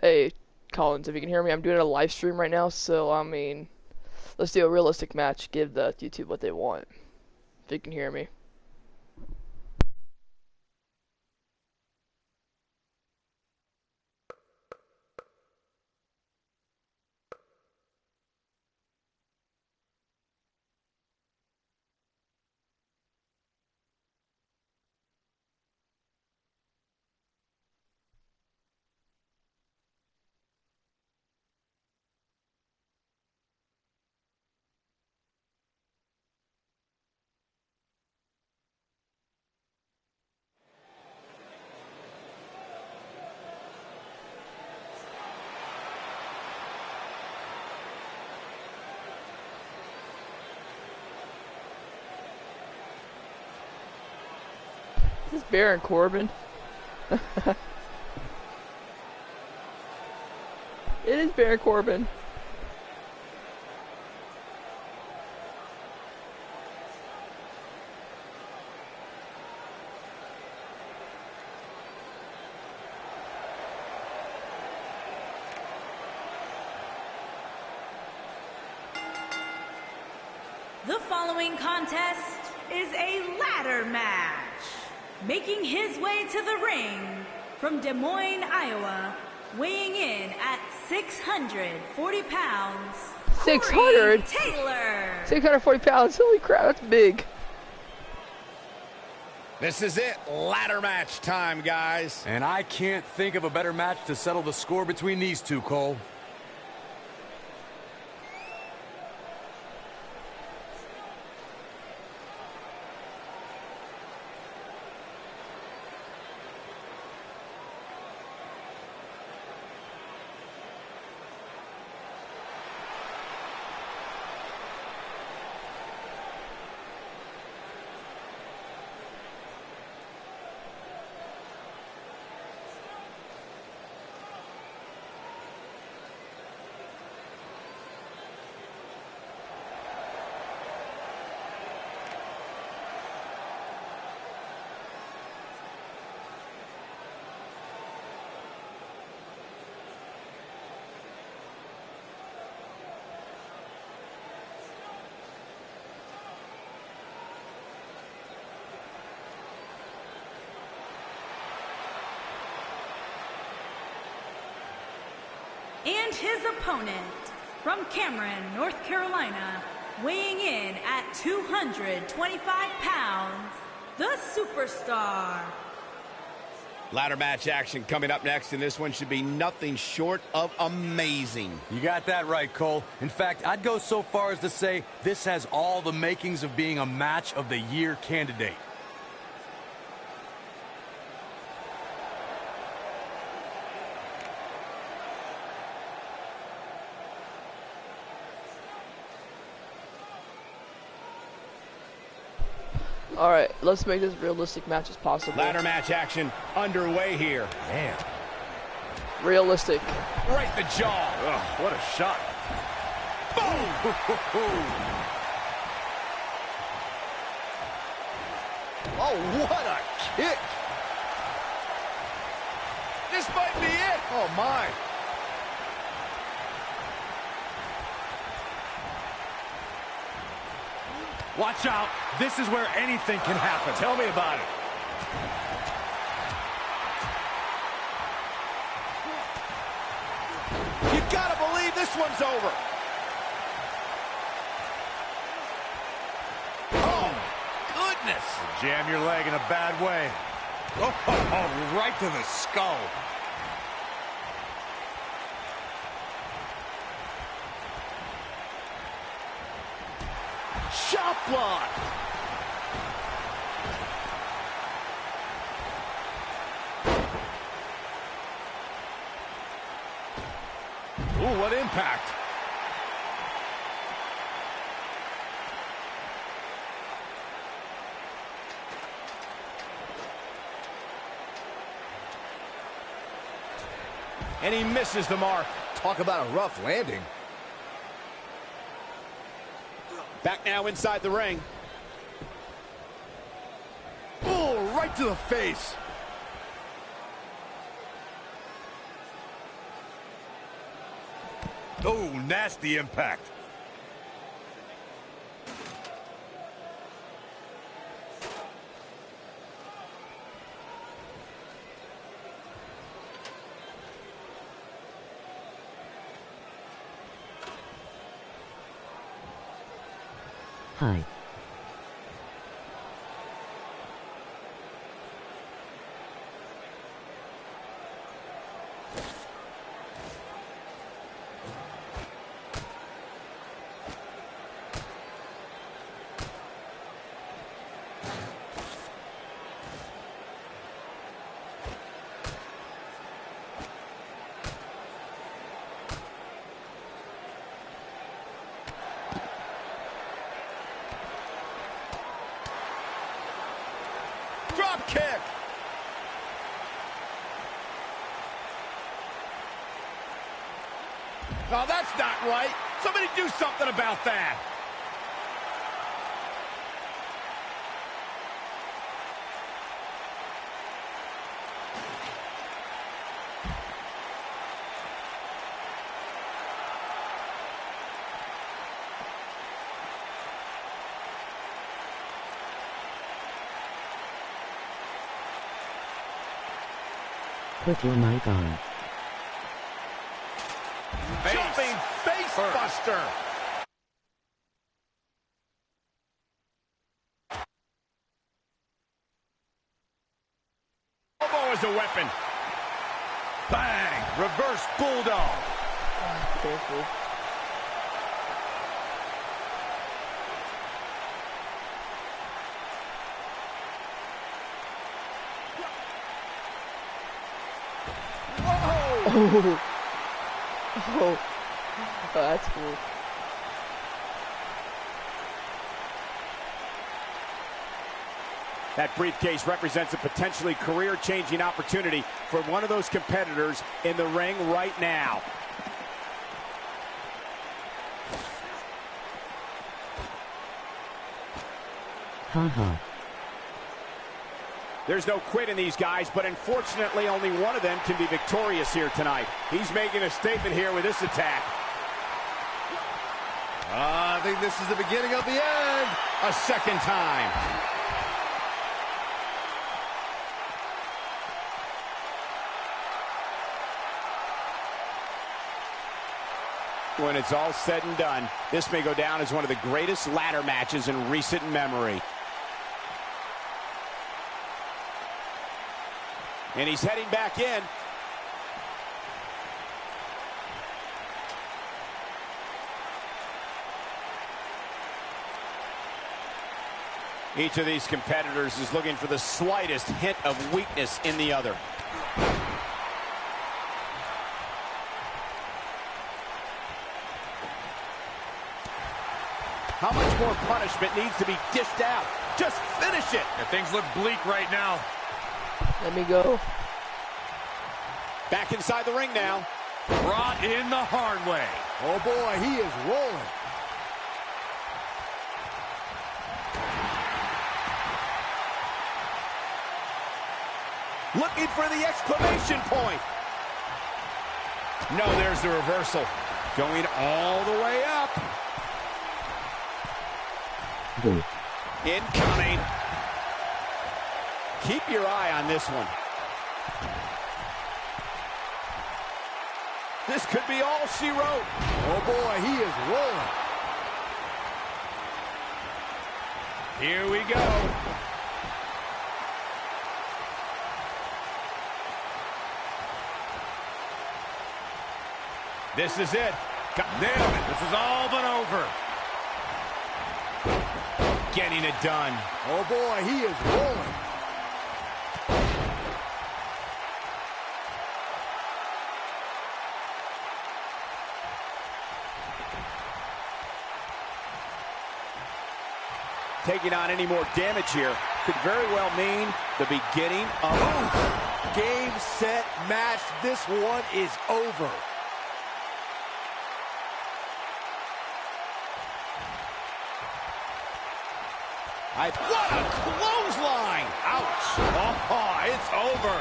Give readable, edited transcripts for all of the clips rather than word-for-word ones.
Hey, Collins, if you can hear me, I'm doing a live stream right now, so I mean, let's do a realistic match. Give the YouTube what they want. If you can hear me. This is Baron Corbin. It is Baron Corbin. The following contest is a ladder match. Making his way to the ring from Des Moines, Iowa, weighing in at 640 pounds, 600? Taylor. 640 pounds, holy crap, that's big. This is it, ladder match time, guys. And I can't think of a better match to settle the score between these two, Cole. And his opponent from Cameron, North Carolina, weighing in at 225 pounds, the Superstar. Ladder match action coming up next, and this one should be nothing short of amazing. You got that right, Cole. In fact, I'd go so far as to say this has all the makings of being a match of the year candidate. Alright, let's make this realistic match as possible. Ladder match action underway here. Man. Realistic. Right in the jaw. Ugh, what a shot. Boom! Oh, what a kick. This might be it. Oh, my. Watch out. This is where anything can happen. Tell me about it. You gotta believe this one's over. Oh, goodness. Jam your leg in a bad way. Oh, right to the skull. Shot block. Ooh, what impact. And he misses the mark. Talk about a rough landing. Back now inside the ring. Oh, right to the face. Oh, nasty impact. Hi. Drop kick. Oh, that's not right. Somebody do something about that. Put your mic on. Jumping face buster. Elbow is a weapon. Bang! Reverse bulldog. Careful. Oh. Oh. Oh, that's cool. That briefcase represents a potentially career-changing opportunity for one of those competitors in the ring right now. Haha. There's no quit in these guys, but unfortunately only one of them can be victorious here tonight. He's making a statement here with this attack. I think this is the beginning of the end. A second time. When it's all said and done, this may go down as one of the greatest ladder matches in recent memory. And he's heading back in. Each of these competitors is looking for the slightest hint of weakness in the other. How much more punishment needs to be dished out? Just finish it. Yeah, things look bleak right now. Let me go. Back inside the ring now. Brought in the hard way. Oh, boy, he is rolling. Looking for the exclamation point. No, there's the reversal. Going all the way up. Boo. Incoming. Keep your eye on this one. This could be all she wrote. Oh, boy, he is rolling. Here we go. This is it. Nailed it. This is all but over. Getting it done. Oh, boy, he is rolling. Taking on any more damage here could very well mean the beginning of... Game, set, match. This one is over. What a clothesline! Ouch! Oh, it's over.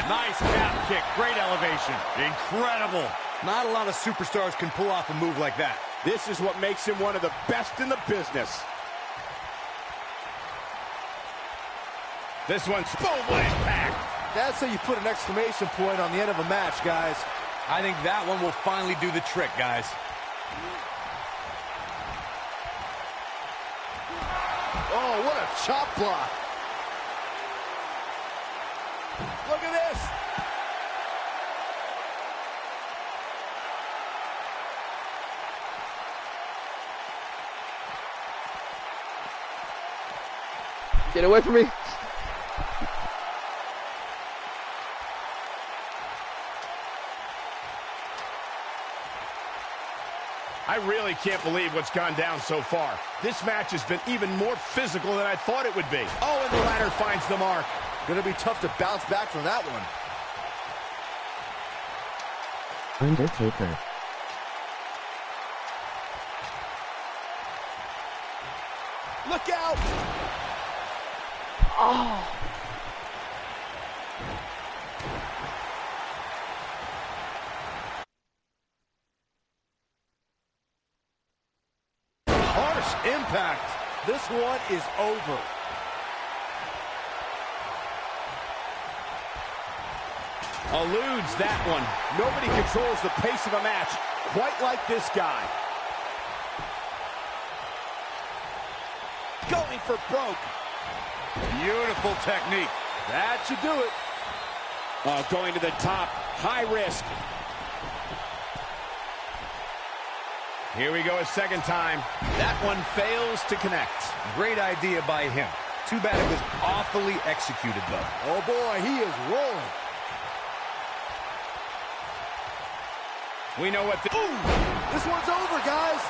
Nice calf kick. Great elevation. Incredible. Not a lot of superstars can pull off a move like that. This is what makes him one of the best in the business. This one's boom, what impact. That's how you put an exclamation point on the end of a match, guys. I think that one will finally do the trick, guys. Oh, what a chop block. Look at this. Get away from me. I really can't believe what's gone down so far. This match has been even more physical than I thought it would be. Oh, and the ladder finds the mark. Gonna be tough to bounce back from that one. Undertaker. Look out! Oh. Harsh impact. This one is over. Eludes that one. Nobody controls the pace of a match quite like this guy. Going for broke. Beautiful technique. That should do it. Going to the top. High risk. Here we go a second time. That one fails to connect. Great idea by him. Too bad it was awfully executed, though. Oh, boy, he is rolling. We know what the... Ooh, this one's over, guys.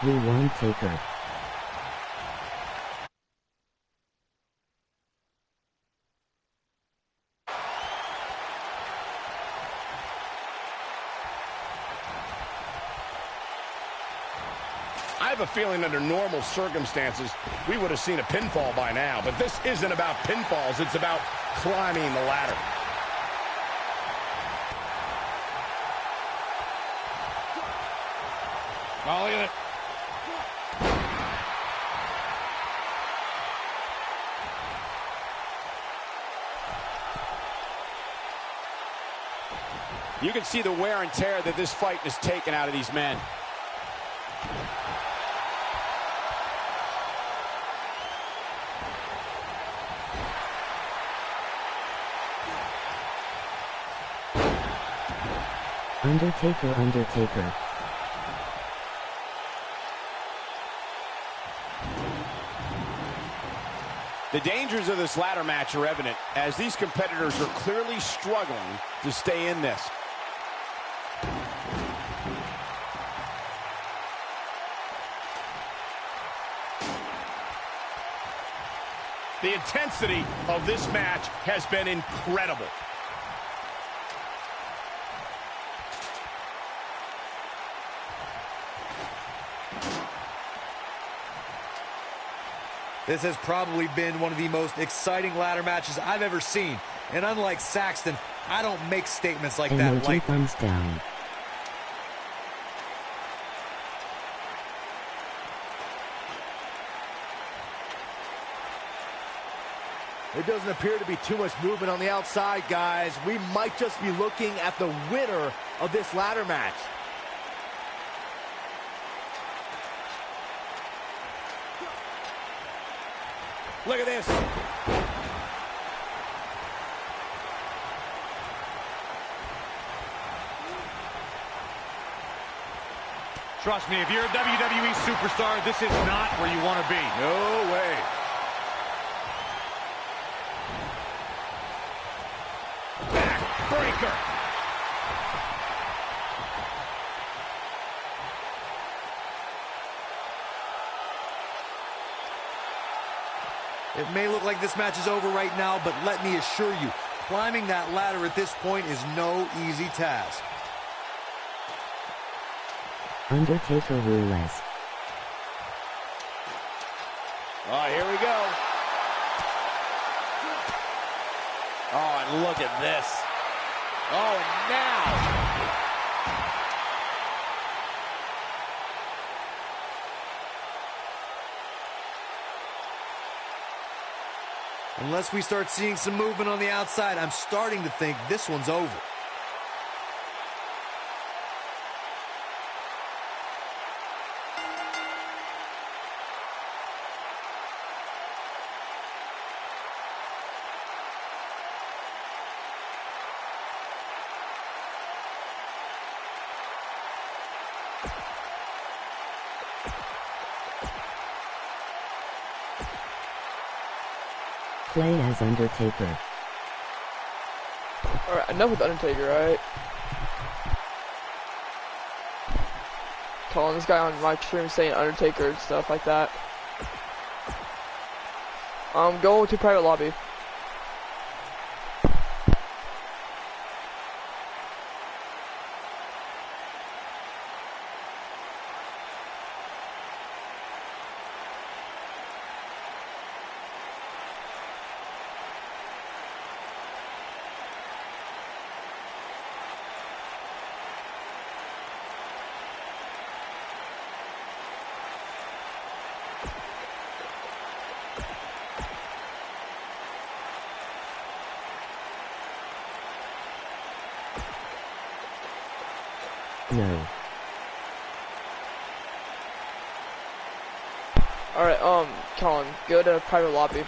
Wwe Taker. I have a feeling under normal circumstances, we would have seen a pinfall by now. But this isn't about pinfalls. It's about climbing the ladder. Oh, look at it. You can see the wear and tear that this fight has taken out of these men. Undertaker. The dangers of this ladder match are evident as these competitors are clearly struggling to stay in this. The intensity of this match has been incredible. This has probably been one of the most exciting ladder matches I've ever seen. And unlike Saxton, I don't make statements like that Emoji thumbs down. There doesn't appear to be too much movement on the outside, guys. We might just be looking at the winner of this ladder match. Look at this. Trust me, if you're a WWE superstar, this is not where you want to be. No way. Backbreaker. It may look like this match is over right now, but let me assure you, climbing that ladder at this point is no easy task. Undertaker rules. Oh, here we go. Oh, and look at this. Oh, and now. Unless we start seeing some movement on the outside, I'm starting to think this one's over. Play as Undertaker. Alright, enough with Undertaker, right? Calling this guy on my stream saying Undertaker and stuff like that. Going to private lobby. No. Alright, Colin, go to private lobby.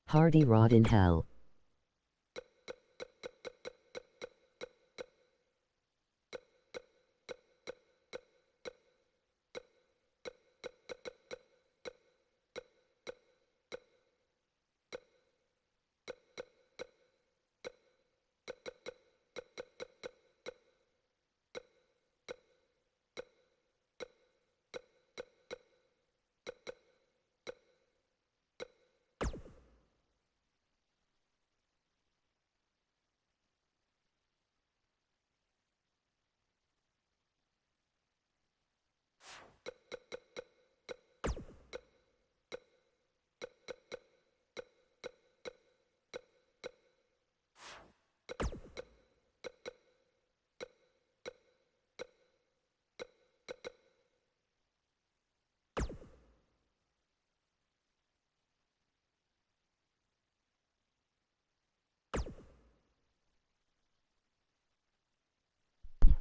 Hardy Rod in Hell.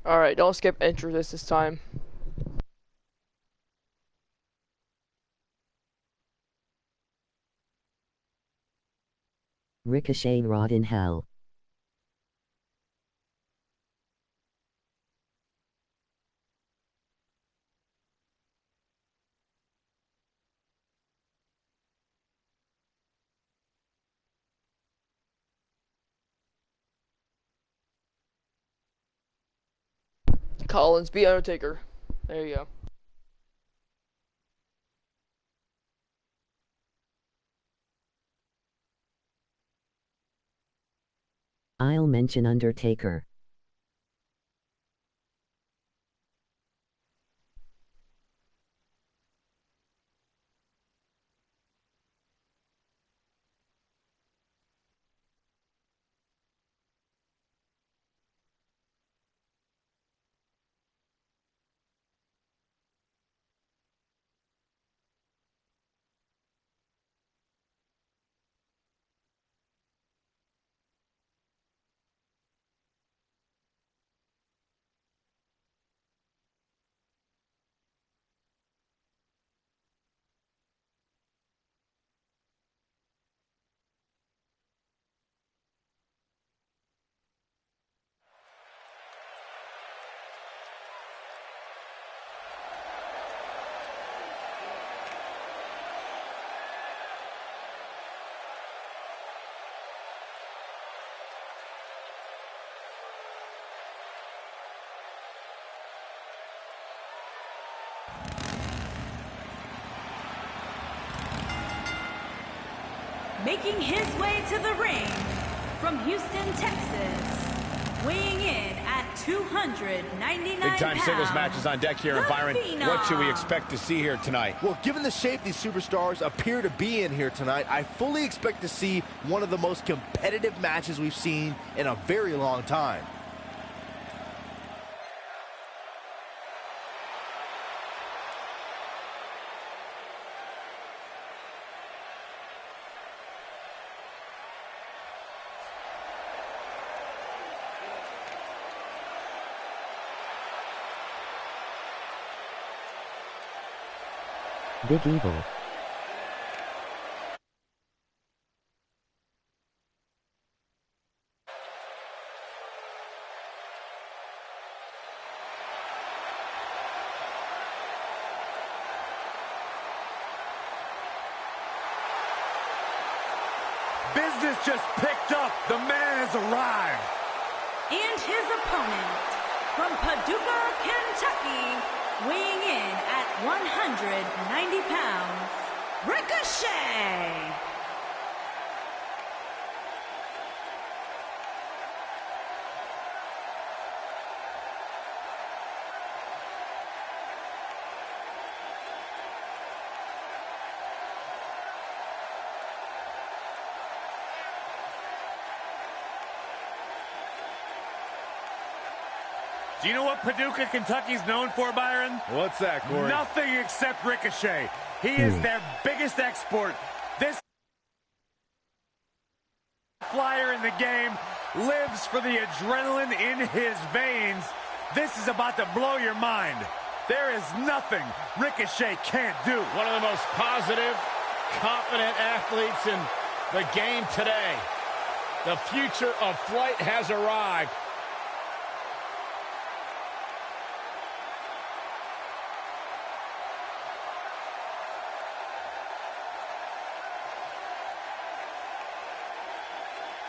Alright, don't skip entries this time. Ricochet Rod in Hell. Collins, be Undertaker. There you go. I'll mention Undertaker. Making his way to the ring from Houston, Texas, weighing in at 299 pounds. Big-time singles matches on deck here, and Byron, what should we expect to see here tonight? Well, given the shape these superstars appear to be in here tonight, I fully expect to see one of the most competitive matches we've seen in a very long time. Big Evil. Business just picked up. The man has arrived. And his opponent from Paducah, Kentucky, weighing in at 190 pounds, Ricochet. Do you know what Paducah, Kentucky's known for, Byron? What's that, Corey? Nothing except Ricochet. He is their biggest export. This flyer in the game lives for the adrenaline in his veins. This is about to blow your mind. There is nothing Ricochet can't do. One of the most positive, confident athletes in the game today. The future of flight has arrived.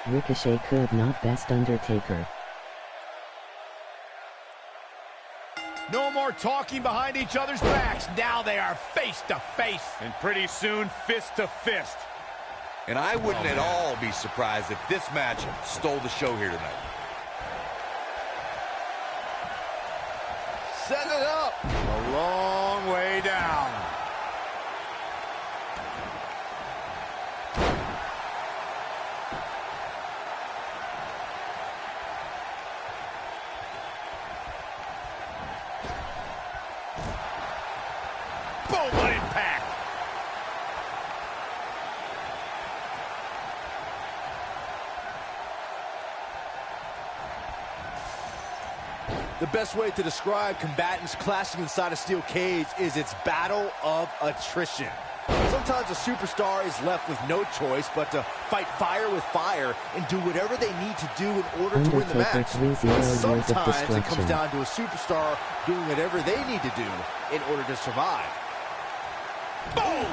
Ricochet could not best Undertaker. No more talking behind each other's backs. Now they are face to face. And pretty soon, fist to fist. And I wouldn't at all be surprised if this match stole the show here tonight. Set it up. A long way down. Boom, what impact. The best way to describe combatants clashing inside a steel cage is its battle of attrition. Sometimes a superstar is left with no choice but to fight fire with fire and do whatever they need to do in order to win the match. Sometimes it comes down to a superstar doing whatever they need to do in order to survive. Boom!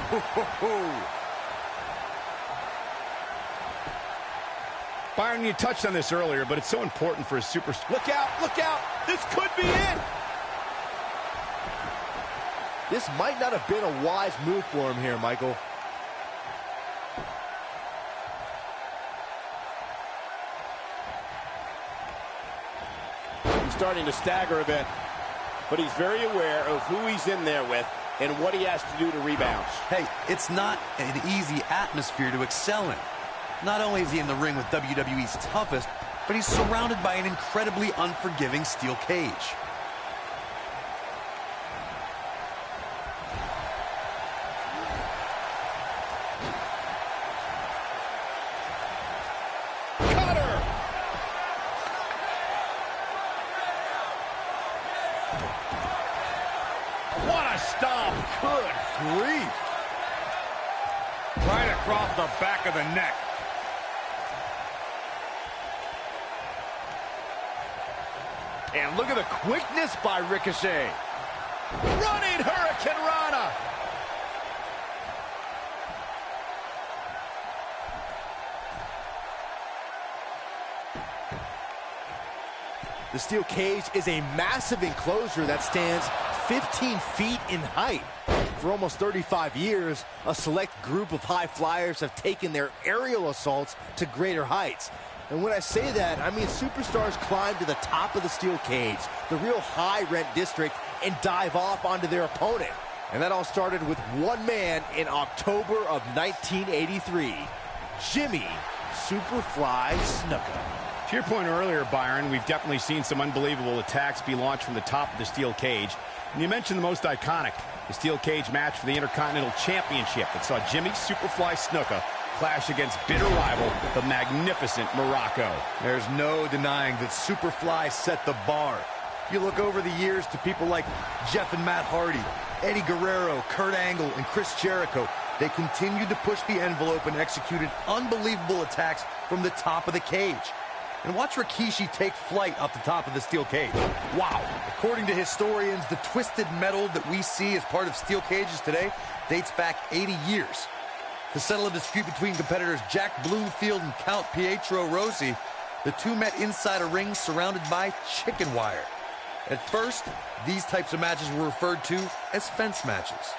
Byron, you touched on this earlier, but it's so important for a superstar. Look out, look out! This could be it! This might not have been a wise move for him here, Michael. He's starting to stagger a bit, but he's very aware of who he's in there with and what he has to do to rebound. Hey, it's not an easy atmosphere to excel in. Not only is he in the ring with WWE's toughest, but he's surrounded by an incredibly unforgiving steel cage. Cutter! What a stomp! Good grief! Right across the back of the neck. And look at the quickness by Ricochet. Running Hurricane Rana. The steel cage is a massive enclosure that stands 15 feet in height. for almost 35 years, a select group of high flyers have taken their aerial assaults to greater heights. And when I say that, I mean superstars climb to the top of the steel cage, the real high-rent district, and dive off onto their opponent. And that all started with one man in October of 1983, Jimmy Superfly Snuka. To your point earlier, Byron, we've definitely seen some unbelievable attacks be launched from the top of the steel cage. And you mentioned the most iconic, the steel cage match for the Intercontinental Championship that saw Jimmy Superfly Snuka clash against bitter rival, the magnificent Morocco. There's no denying that Superfly set the bar. You look over the years to people like Jeff and Matt Hardy, Eddie Guerrero, Kurt Angle, and Chris Jericho. They continued to push the envelope and executed unbelievable attacks from the top of the cage. And watch Rikishi take flight off the top of the steel cage. Wow. According to historians, the twisted metal that we see as part of steel cages today dates back 80 years. To settle a dispute between competitors Jack Bloomfield and Count Pietro Rossi, the two met inside a ring surrounded by chicken wire. At first, these types of matches were referred to as fence matches.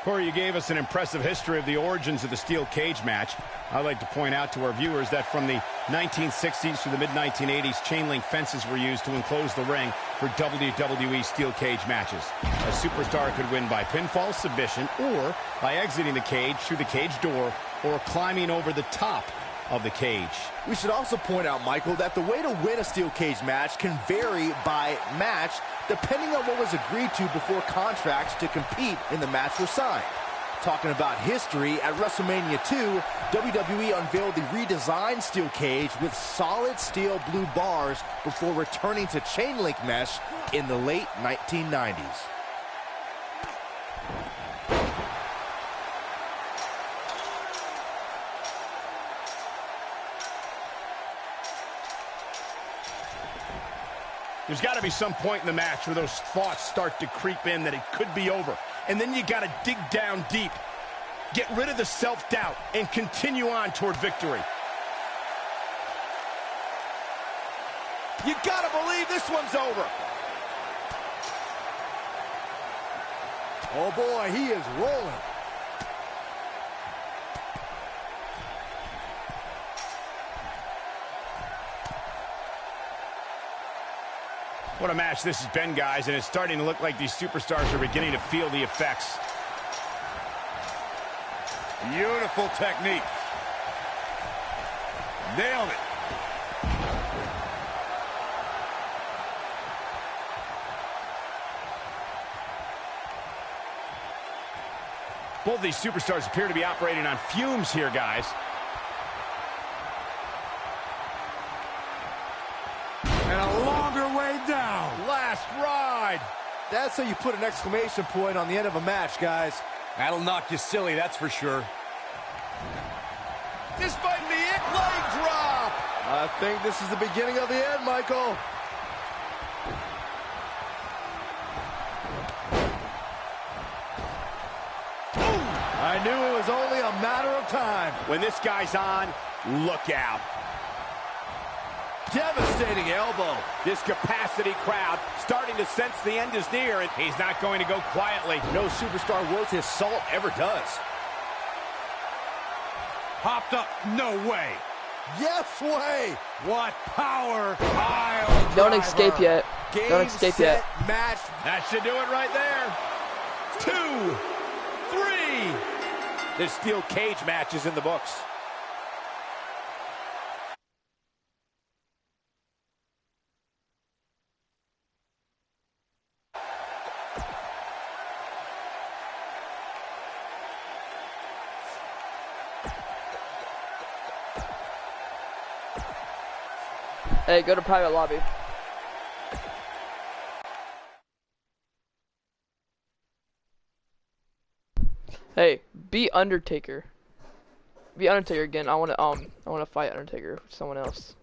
Corey, you gave us an impressive history of the origins of the steel cage match. I'd like to point out to our viewers that from the 1960s to the mid-1980s, chain link fences were used to enclose the ring for WWE steel cage matches. A superstar could win by pinfall submission or by exiting the cage through the cage door or climbing over the top of the cage. We should also point out, Michael, that the way to win a steel cage match can vary by match depending on what was agreed to before contracts to compete in the match were signed. Talking about history, at WrestleMania 2, WWE unveiled the redesigned steel cage with solid steel blue bars before returning to chain link mesh in the late 1990s. There's got to be some point in the match where those thoughts start to creep in that it could be over. And then you got to dig down deep, get rid of the self-doubt, and continue on toward victory. You got to believe this one's over. Oh boy, he is rolling. What a match this has been, guys, and it's starting to look like these superstars are beginning to feel the effects. Beautiful technique. Nailed it. Both these superstars appear to be operating on fumes here, guys. And a longer way down. Last ride. That's how you put an exclamation point on the end of a match, guys. That'll knock you silly, that's for sure. This might be it. Leg drop. I think this is the beginning of the end, Michael. I knew it was only a matter of time. When this guy's on, look out. Devastating elbow. This capacity crowd starting to sense the end is near, and He's not going to go quietly. No superstar worth his salt ever does. Popped up, no way. Yes way. What power. Pile Don't driver. escape yet. Game, Don't escape set, yet. match. That should do it right there. 2, 3. this steel cage match is in the books. Hey, go to private lobby. Hey, be Undertaker. Be Undertaker again. I wanna fight Undertaker with someone else.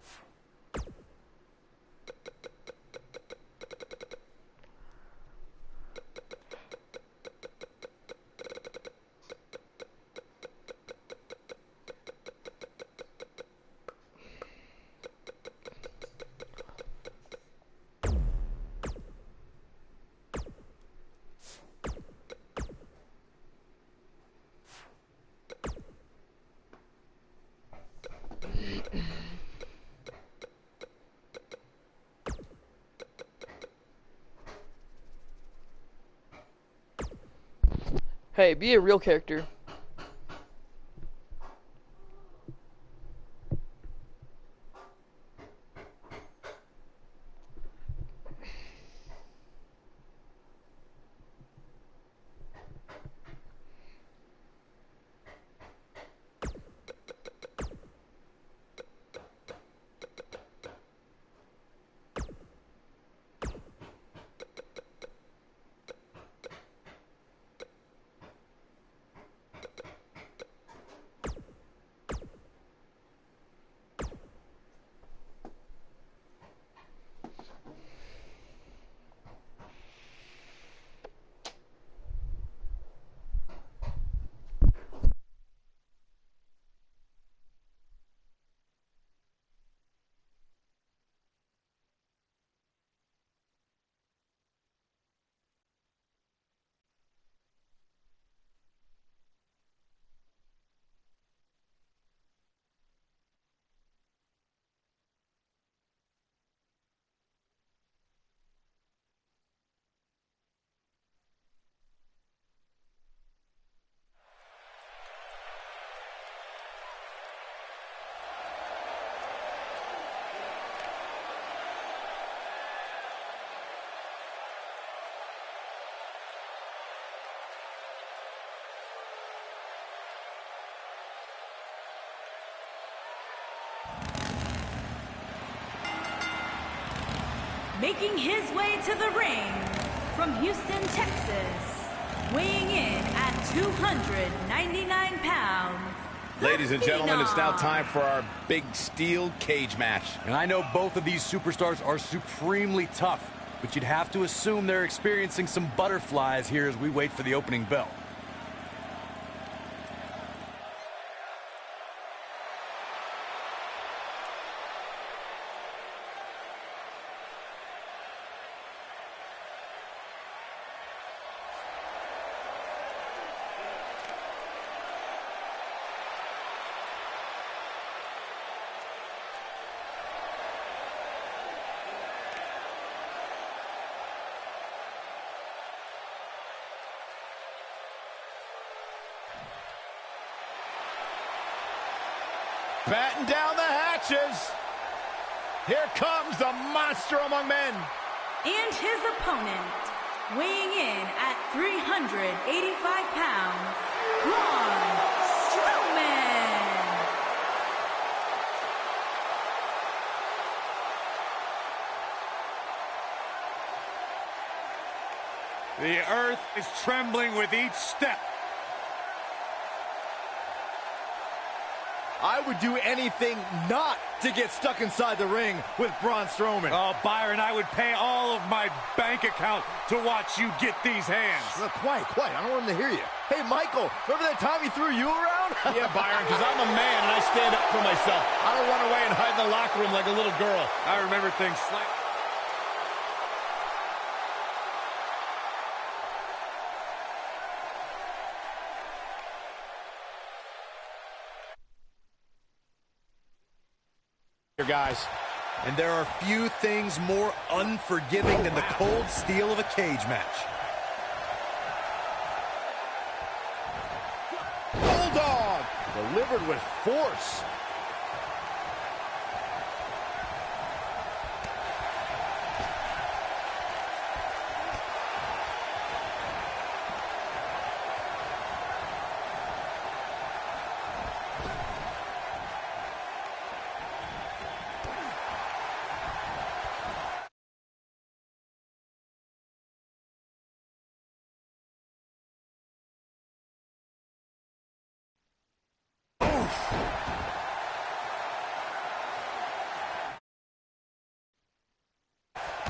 Hey, be a real character. Making his way to the ring from Houston, Texas, weighing in at 299 pounds. Ladies and gentlemen, it's now time for our big steel cage match. And I know both of these superstars are supremely tough, but you'd have to assume they're experiencing some butterflies here as we wait for the opening bell. Batten down the hatches. Here comes the monster among men. And his opponent, weighing in at 385 pounds, Braun Strowman. The earth is trembling with each step. I would do anything not to get stuck inside the ring with Braun Strowman. Oh, Byron, I would pay all of my bank account to watch you get these hands. Well, quiet. I don't want him to hear you. Hey, Michael, remember that time he threw you around? Yeah, Byron, because I'm a man and I stand up for myself. I don't run away and hide in the locker room like a little girl. I remember things slightly. Guys. And there are few things more unforgiving than the cold steel of a cage match. Bulldog delivered with force.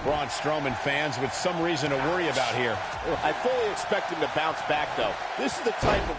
Braun Strowman fans with some reason to worry about here. I fully expect him to bounce back, though. This is the type of